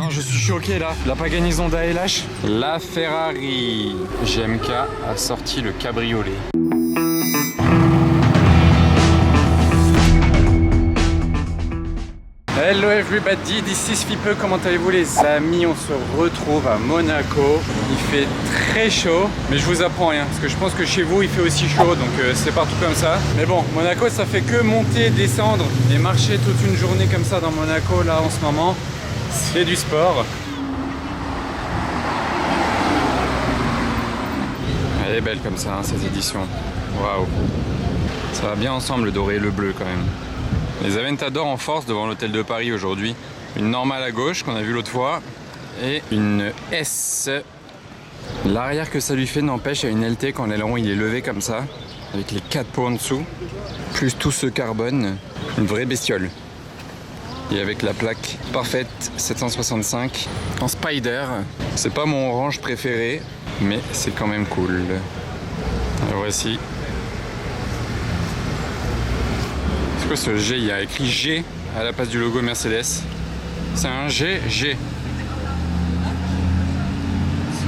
Non, je suis choqué là. La Pagani Zonda LH. La Ferrari GMK a sorti le cabriolet. Hello everybody, this is Fipe, comment allez-vous les amis? On se retrouve à Monaco, il fait très chaud, mais je vous apprends rien, parce que je pense que chez vous il fait aussi chaud, donc c'est partout comme ça. Mais bon, Monaco ça fait que monter, descendre, et marcher toute une journée comme ça dans Monaco là en ce moment, c'est du sport. Elle est belle comme ça, hein, cette édition, waouh. Ça va bien ensemble le doré et le bleu quand même. Les Aventador en force devant l'hôtel de Paris aujourd'hui. Une normale à gauche qu'on a vu l'autre fois et une S. L'arrière que ça lui fait n'empêche à une LT quand l'aileron il est levé comme ça, avec les 4 pots en dessous, plus tout ce carbone, une vraie bestiole. Et avec la plaque parfaite 765 en Spider. C'est pas mon orange préféré, mais c'est quand même cool. La voici. Ce G, il y a écrit G à la place du logo Mercedes. C'est un G. C'est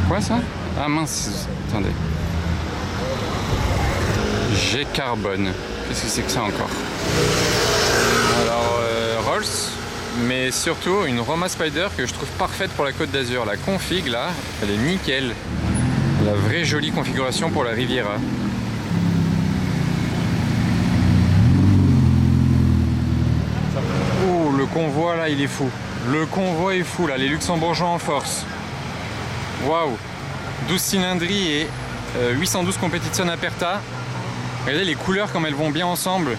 quoi ça? Ah mince, attendez. G carbone. Qu'est-ce que c'est que ça encore? Alors Rolls, mais surtout une Roma Spider que je trouve parfaite pour la Côte d'Azur. La config là, elle est nickel. La vraie jolie configuration pour la Riviera. Le convoi là il est fou. Le convoi est fou là, les luxembourgeois en force. Waouh. 12 cylindries et 812 Competizione Aperta. Regardez les couleurs comme elles vont bien ensemble.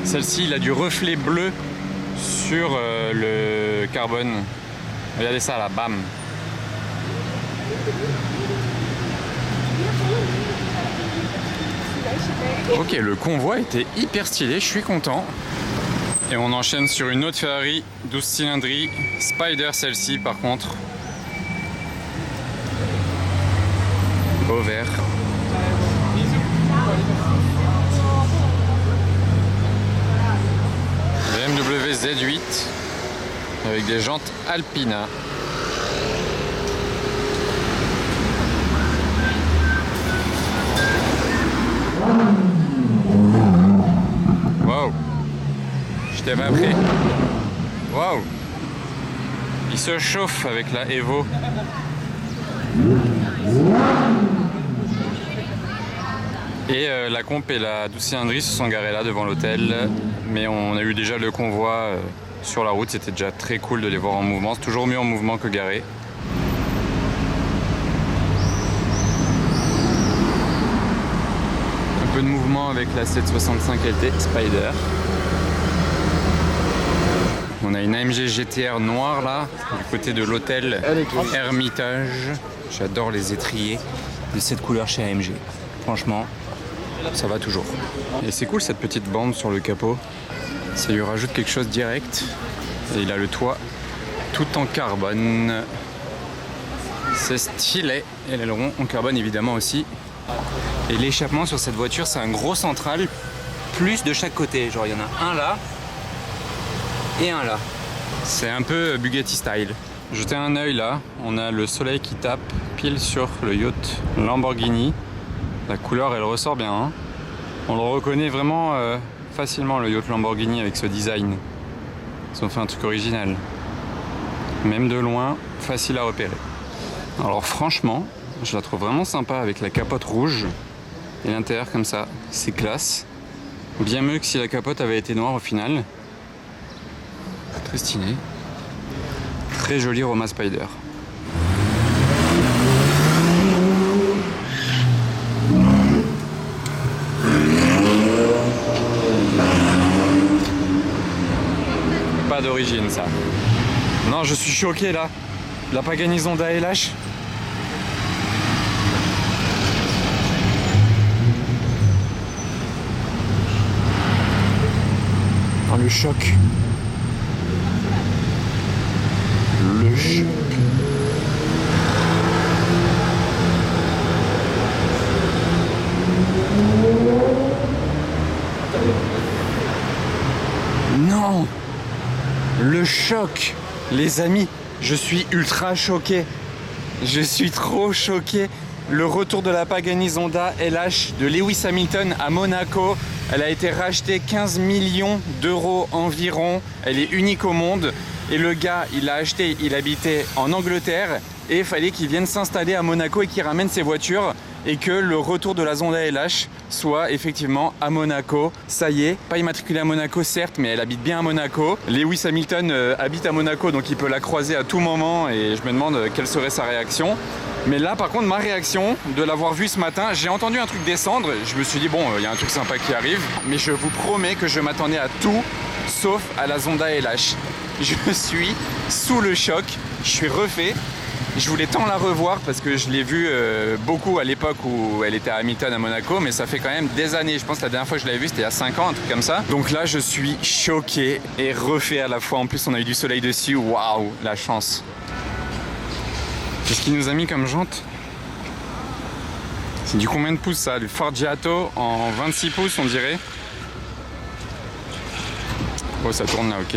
Celle-ci il a du reflet bleu sur le carbone. Regardez ça là, bam. Ok, le convoi était hyper stylé, je suis content. Et on enchaîne sur une autre Ferrari, 12 cylindries, Spider celle-ci par contre. Au vert. BMW Z8 avec des jantes Alpina. Waouh, je t'ai pas pris. Waouh, il se chauffe avec la Evo. Et la comp et la 12 cylindries se sont garées là devant l'hôtel, mais on a eu déjà le convoi sur la route, c'était déjà très cool de les voir en mouvement, c'est toujours mieux en mouvement que garé. Un peu de mouvement avec la 765 LT Spider. On a une AMG GTR noire là, du côté de l'hôtel Hermitage. J'adore les étriers de cette couleur chez AMG. Franchement, ça va toujours. Et c'est cool cette petite bande sur le capot. Ça lui rajoute quelque chose direct. Et il a le toit tout en carbone. C'est stylé. Et l'aileron en carbone évidemment aussi. Et l'échappement sur cette voiture, c'est un gros central, plus de chaque côté. Genre il y en a un là et un là. C'est un peu Bugatti style. Jetez un œil là, on a le soleil qui tape pile sur le yacht Lamborghini. La couleur elle ressort bien. Hein. On le reconnaît vraiment facilement le yacht Lamborghini avec ce design. Ils ont fait un truc original. Même de loin, facile à repérer. Alors franchement, je la trouve vraiment sympa avec la capote rouge et l'intérieur comme ça, c'est classe. Bien mieux que si la capote avait été noire au final. Très stylé. Très joli Roma Spider. Pas d'origine ça. Non, je suis choqué là. La Pagani Zonda LH. Oh, le choc. Le choc. Non! Le choc! Les amis, je suis ultra choqué. Je suis trop choqué. Le retour de la Pagani Zonda LH de Lewis Hamilton à Monaco. Elle a été rachetée 15 millions d'euros environ. Elle est unique au monde. Et le gars, il l'a acheté, il habitait en Angleterre. Et il fallait qu'il vienne s'installer à Monaco et qu'il ramène ses voitures. Et que le retour de la Zonda LH soit effectivement à Monaco. Ça y est, pas immatriculée à Monaco certes, mais elle habite bien à Monaco. Lewis Hamilton habite à Monaco, donc il peut la croiser à tout moment et je me demande quelle serait sa réaction. Mais là par contre ma réaction de l'avoir vue ce matin, j'ai entendu un truc descendre, je me suis dit bon il y a un truc sympa qui arrive, mais je vous promets que je m'attendais à tout sauf à la Zonda LH. Je suis sous le choc, je suis refait. Je voulais tant la revoir parce que je l'ai vue beaucoup à l'époque où elle était à Hamilton à Monaco, mais ça fait quand même des années. Je pense que la dernière fois que je l'avais vue c'était il y a 5 ans, un truc comme ça. Donc là je suis choqué et refait à la fois. En plus on a eu du soleil dessus, waouh, la chance. Qu'est-ce qu'il nous a mis comme jante? C'est du combien de pouces ça? Du Forgiato en 26 pouces on dirait. Oh ça tourne là, ok.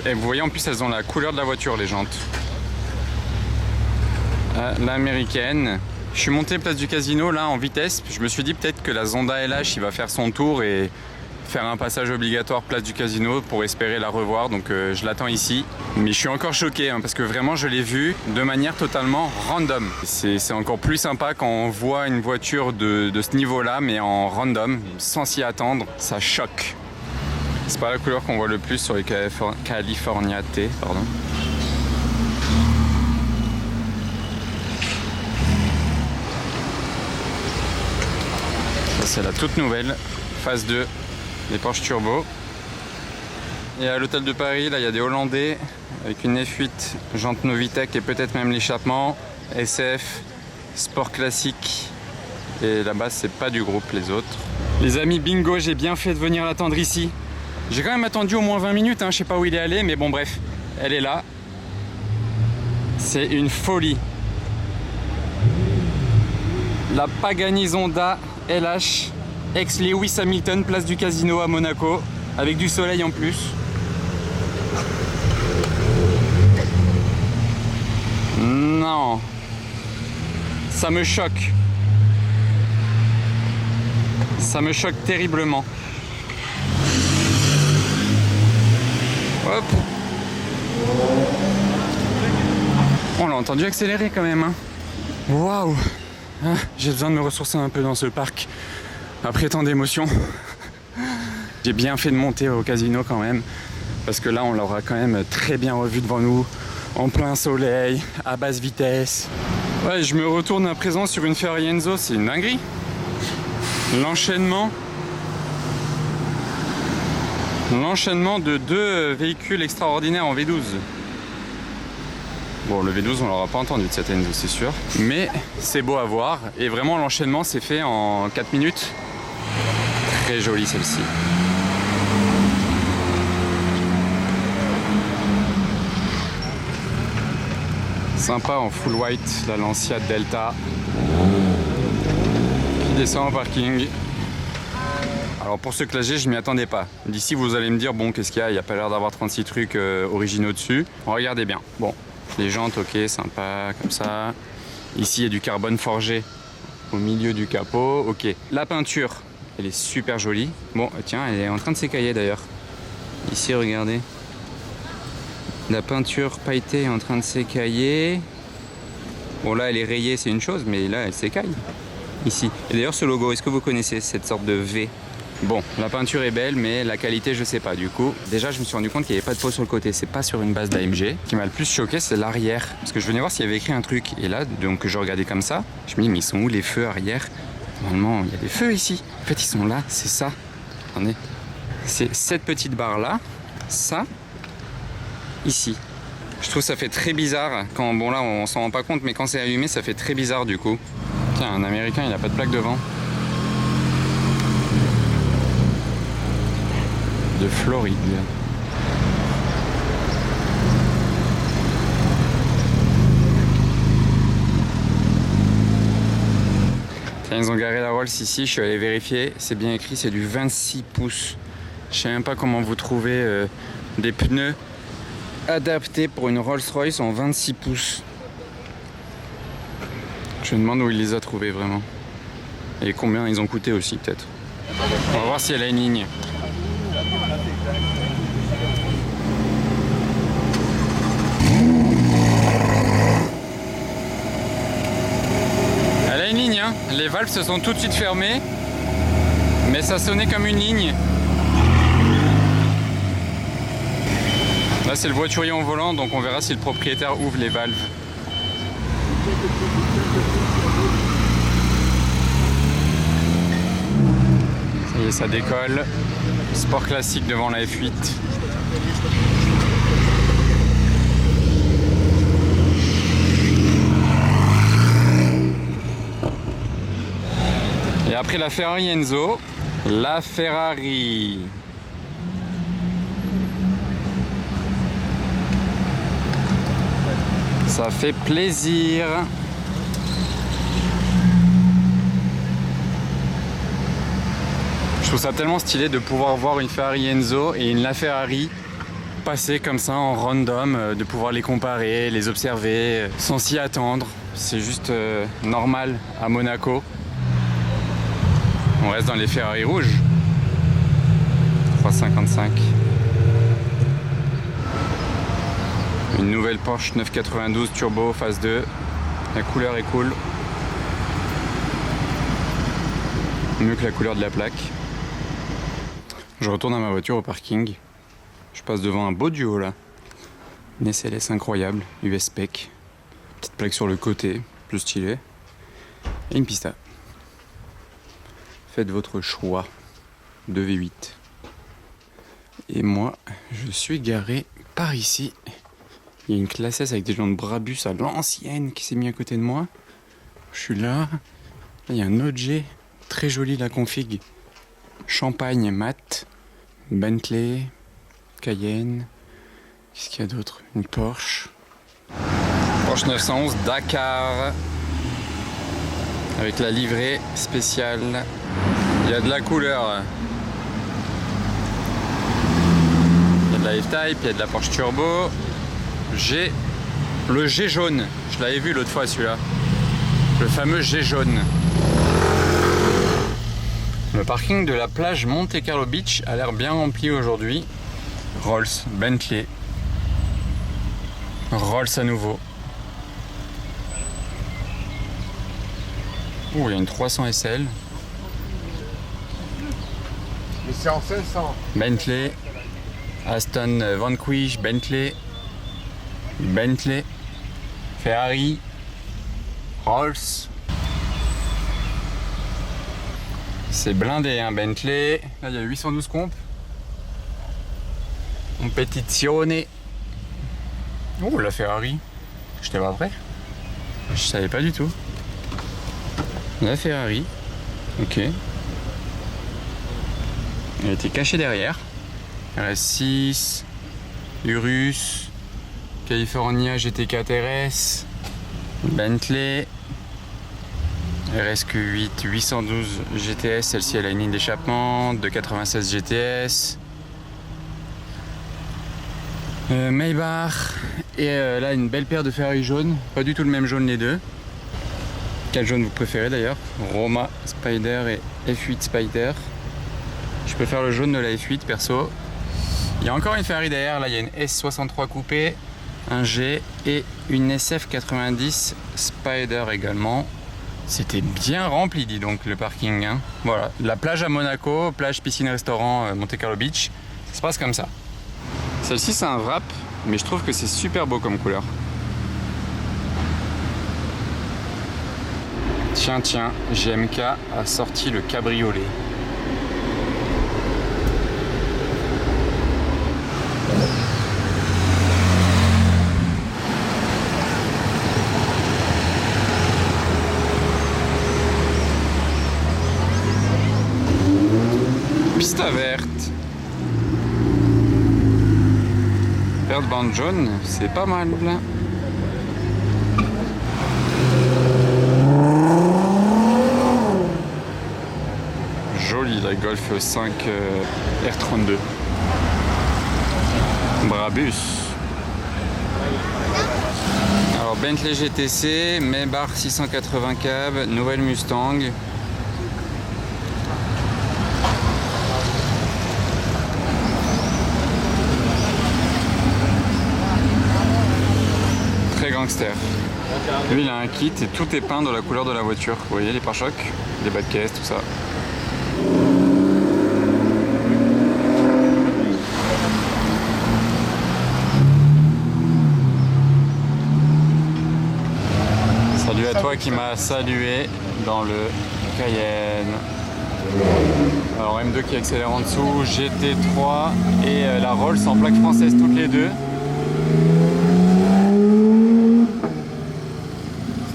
Et vous voyez en plus elles ont la couleur de la voiture les jantes. L'américaine. Je suis monté place du Casino là en vitesse. Je me suis dit peut-être que la Zonda LH il va faire son tour et faire un passage obligatoire place du Casino pour espérer la revoir. Donc je l'attends ici. Mais je suis encore choqué hein, parce que vraiment je l'ai vue de manière totalement random. C'est encore plus sympa quand on voit une voiture de ce niveau là mais en random, sans s'y attendre. Ça choque. C'est pas la couleur qu'on voit le plus sur les California T, pardon. C'est la toute nouvelle phase 2 des Porsche Turbo. Et à l'hôtel de Paris, là il y a des Hollandais avec une F8 jante Novitec et peut-être même l'échappement, SF, sport classique. Et là-bas c'est pas du groupe les autres. Les amis, bingo, j'ai bien fait de venir l'attendre ici. J'ai quand même attendu au moins 20 minutes, hein. Je sais pas où il est allé, mais bon bref, elle est là. C'est une folie. La Pagani Zonda LH, ex-Lewis Hamilton, place du Casino à Monaco, avec du soleil en plus. Non, ça me choque. Ça me choque terriblement. Hop. On l'a entendu accélérer quand même. Hein. Waouh. Ah, j'ai besoin de me ressourcer un peu dans ce parc après tant d'émotions. J'ai bien fait de monter au Casino quand même parce que là on l'aura quand même très bien revu devant nous en plein soleil, à basse vitesse. Ouais, je me retourne à présent sur une Ferrari Enzo, c'est une dinguerie. L'enchaînement de deux véhicules extraordinaires en V12. Bon, le V12 on l'aura pas entendu de cette Enzo c'est sûr, mais c'est beau à voir et vraiment l'enchaînement s'est fait en 4 minutes. Très jolie celle-ci. Sympa en full white, la Lancia Delta qui descend au parking. Alors pour ce clagé, je m'y attendais pas. D'ici vous allez me dire bon qu'est-ce qu'il y a, il n'y a pas l'air d'avoir 36 trucs originaux dessus. Regardez bien. Bon. Les jantes, ok, sympa, comme ça. Ici, il y a du carbone forgé au milieu du capot, ok. La peinture, elle est super jolie. Bon, tiens, elle est en train de s'écailler d'ailleurs. Ici, regardez. La peinture pailletée est en train de s'écailler. Bon, là, elle est rayée, c'est une chose, mais là, elle s'écaille. Ici. Et d'ailleurs, ce logo, est-ce que vous connaissez cette sorte de V? Bon, la peinture est belle, mais la qualité, je sais pas. Du coup, déjà, je me suis rendu compte qu'il n'y avait pas de peau sur le côté. C'est pas sur une base d'AMG. Ce qui m'a le plus choqué, c'est l'arrière. Parce que je venais voir s'il y avait écrit un truc. Et là, donc, je regardais comme ça. Je me dis, mais ils sont où les feux arrière? Normalement, il y a des feux ici. En fait, ils sont là. C'est ça. Attendez. C'est cette petite barre-là. Ça. Ici. Je trouve que ça fait très bizarre. Quand, bon, là, on s'en rend pas compte, mais quand c'est allumé, ça fait très bizarre, du coup. Tiens, un Américain, il a pas de plaque devant. De Floride. Tiens, ils ont garé la Rolls ici, je suis allé vérifier, c'est bien écrit, c'est du 26 pouces. Je sais même pas comment vous trouvez des pneus adaptés pour une Rolls-Royce en 26 pouces. Je me demande où il les a trouvés vraiment. Et combien ils ont coûté aussi peut-être. On va voir si elle a une ligne. Elle a une ligne, hein. Les valves se sont tout de suite fermées. Mais ça sonnait comme une ligne. Là c'est le voiturier en volant, donc on verra si le propriétaire ouvre les valves. Ça y est, ça décolle. Sport classique devant la F8. Et après la Ferrari Enzo, la Ferrari. Ça fait plaisir. Je trouve ça tellement stylé de pouvoir voir une Ferrari Enzo et une LaFerrari passer comme ça en random, de pouvoir les comparer, les observer sans s'y attendre. C'est juste normal à Monaco. On reste dans les Ferrari rouges. 355. Une nouvelle Porsche 992 Turbo phase 2. La couleur est cool. Mieux que la couleur de la plaque. Je retourne à ma voiture au parking. Je passe devant un beau duo là. Une SLS incroyable, US Spec. Petite plaque sur le côté, plus stylé. Et une Pista. Faites votre choix de V8. Et moi, je suis garé par ici. Il y a une classe S avec des gens de Brabus à l'ancienne qui s'est mis à côté de moi. Je suis là. Il y a un autre G très joli, la config. Champagne mat. Bentley. Cayenne. Qu'est-ce qu'il y a d'autre? Une Porsche. Porsche 911 Dakar. Avec la livrée spéciale. Il y a de la couleur. Il y a de la F-Type, il y a de la Porsche Turbo. J'ai le G jaune. Je l'avais vu l'autre fois celui-là. Le fameux G jaune. Le parking de la plage Monte Carlo Beach a l'air bien rempli aujourd'hui. Rolls, Bentley. Rolls à nouveau. Oh, il y a une 300 SL. Mais c'est en 500. Bentley. Aston Vanquish, Bentley. Bentley. Ferrari. Rolls. C'est blindé, hein, Bentley. Là, il y a 812 comp. Competizione. Oh, la Ferrari. J'étais pas prêt. Je savais pas du tout. La Ferrari. Ok. Elle était cachée derrière. RS6. Urus. California GT4 RS. Bentley. RSQ8 812 GTS, celle-ci elle a une ligne d'échappement, 296 GTS. Maybach. Et là une belle paire de Ferrari jaune, pas du tout le même jaune les deux. Quel jaune vous préférez d'ailleurs? Roma Spider et F8 Spider. Je préfère le jaune de la F8 perso. Il y a encore une Ferrari derrière, là il y a une S63 coupée, un G et une SF90 Spider également. C'était bien rempli, dis donc, le parking. Hein. Voilà, la plage à Monaco, plage, piscine, restaurant, Monte Carlo Beach. Ça se passe comme ça. Celle-ci, c'est un wrap, mais je trouve que c'est super beau comme couleur. Tiens, GMK a sorti le cabriolet. Pista verte. Paire de bandes jaunes, c'est pas mal. Golf 5 R32. Brabus. Alors Bentley GTC, Maybach 680 cab, nouvelle Mustang. Très gangster. Lui il a un kit et tout est peint dans la couleur de la voiture. Vous voyez les pare-chocs, les bas de caisse, tout ça. Salut à toi qui m'a salué dans le Cayenne. Alors M2 qui accélère en dessous, GT3 et la Rolls en plaque française toutes les deux.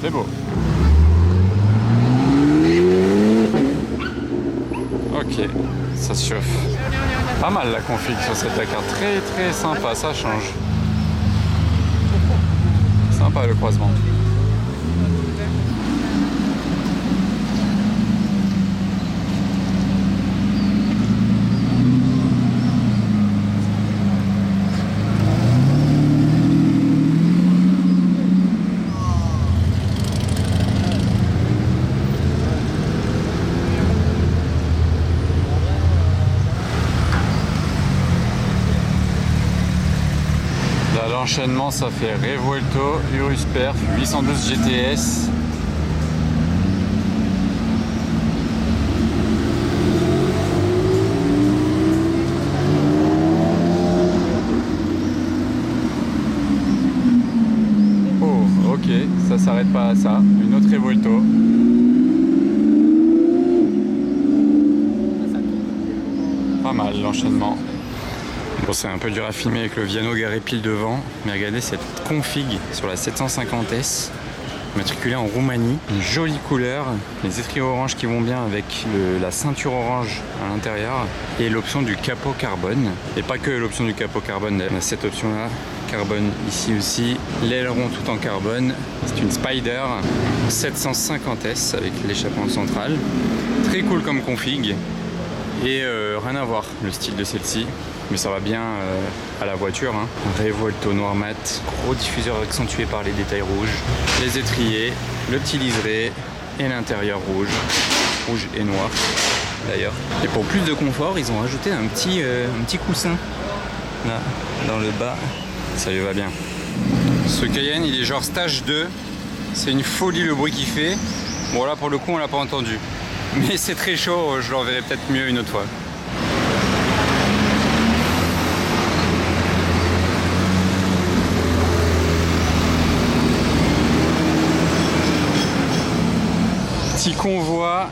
C'est beau. Ok, ça se chauffe. Pas mal la config sur cette Dakar, très sympa, ça change. Sympa le croisement. L'enchaînement ça fait Revuelto, Urus Perf, 812 GTS. Oh ok, ça s'arrête pas à ça, une autre Revuelto. Pas mal l'enchaînement. Bon, c'est un peu dur à filmer avec le Viano garé pile devant, mais regardez cette config sur la 750S, matriculée en Roumanie, une jolie couleur, les étriers orange qui vont bien avec la ceinture orange à l'intérieur et l'option du capot carbone. Et pas que l'option du capot carbone, on a cette option là, carbone ici aussi, l'aileron tout en carbone. C'est une Spider 750S avec l'échappement central, très cool comme config et rien à voir le style de celle-ci. Mais ça va bien à la voiture. Hein. Revuelto noir mat, gros diffuseur accentué par les détails rouges, les étriers, le petit liseré et l'intérieur rouge, rouge et noir d'ailleurs. Et pour plus de confort, ils ont rajouté un petit coussin là, dans le bas. Ça lui va bien. Ce Cayenne, il est genre stage 2. C'est une folie le bruit qu'il fait. Bon là pour le coup, on l'a pas entendu. Mais c'est très chaud, je l'enverrai peut-être mieux une autre fois. Petit convoi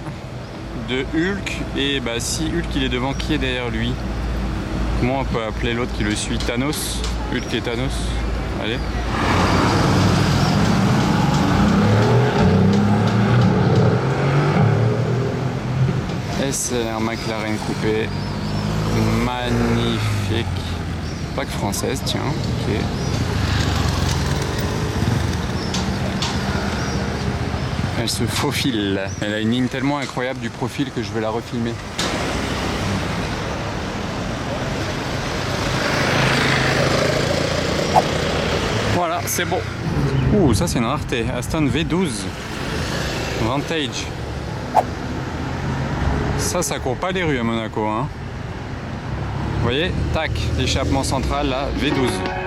de Hulk, et bah si Hulk il est devant, qui est derrière lui? Comment on peut appeler l'autre qui le suit? Thanos? Hulk et Thanos. Allez. SR McLaren coupé. Magnifique. Plaque française, tiens. Ok. Elle se faufile. Elle a une ligne tellement incroyable du profil que je vais la refilmer. Voilà, c'est bon. Ouh, ça c'est une rareté. Aston V12 Vantage. Ça court pas les rues à Monaco, hein. Vous voyez, tac, l'échappement central là, V12.